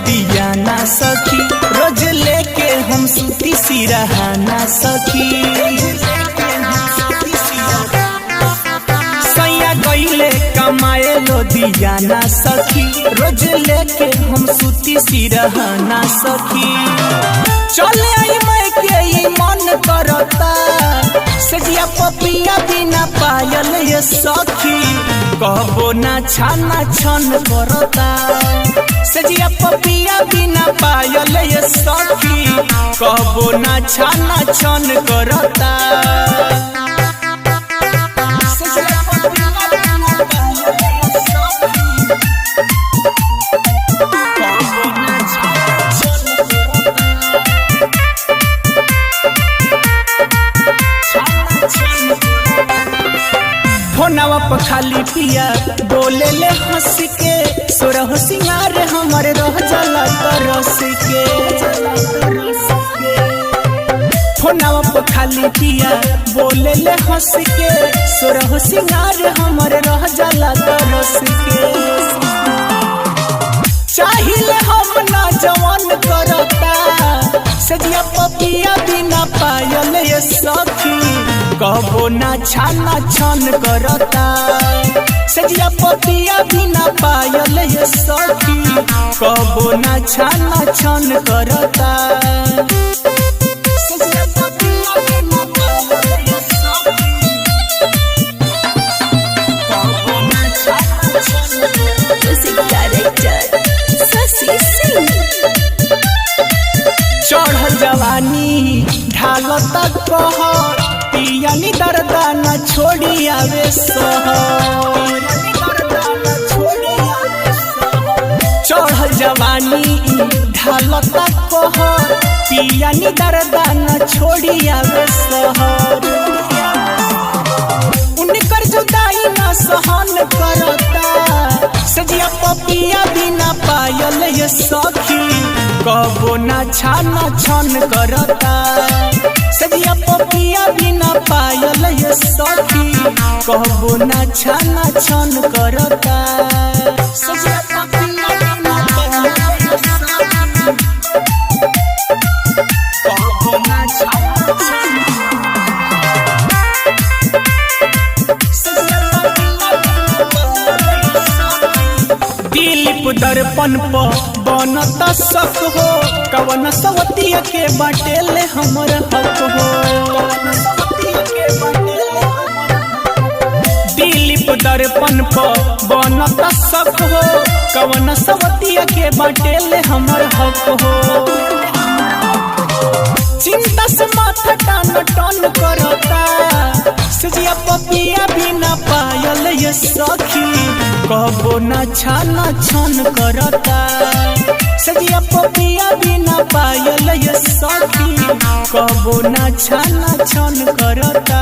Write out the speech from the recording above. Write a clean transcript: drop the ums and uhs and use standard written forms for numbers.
दियाना सखी, रोज लेके हम सूती सिरहाना सखी। सैया गईले कमाए लो दियाना सखी, रोज लेके हम सूती सिरहाना सखी। चले आई मैं के ई मन करता, सजिया पपिया बिना पायल ये सखी, कहबो ना छाना छन करता। सजिया पपिया बिना पायल ये सखी, कहबो ना छाना छन करता। फोनवा पर खाली पिया बोले ले हंस के, सोरह सिंगार हमारे रह जाला तरस के। फोनवा पर खाली पिया बोले ले हंस के, सोरह सिंगार हमारे रह जाला तरस के। चाहिए हम ना जवान करता, सजिया पपिया बिना पायल ये सखी, कहबो ना छाना छन करता। सजिया पपिया बिना पायल ये सखी, कहबो ना छाना छन करता। सजिया पपिया बिना पायल ये सखी, कहबो ना छाना छन करता। Music director Shashi Singh. चढ़ल जवानी ढालता कहर, पियानी दर्दा न छोड़ी आवे सहर। चढ़ल जवानी ढालता कहर, पियानी दर्दा न छोड़ी आवे सहर। उनकर जुदाई न सहन करता, सजिया पपिया बिना पायल ये सखी, कहबो ना छाना छन करता। सजिया पपिया बिना पायल ये सखी, कहबो ना छाना छन करता। सजिया पपिया बिना पायल ये सखी, कहबो ना छाना छन दर्पण पर बनता सख हो, कवन सवतिया के बाटेले हमर हक हो। दिलीप दर्पण पर बनता सख हो, कवन सवतिया के बाटेले हमर हक हो। चिंता से माथा टान टन करता, सजिया पपिया बिना पायल ये सखी, कहबो ना छाना छन करता। सजिया पपिया बिना पायल ये सखी, कहबो ना छाना छन करता।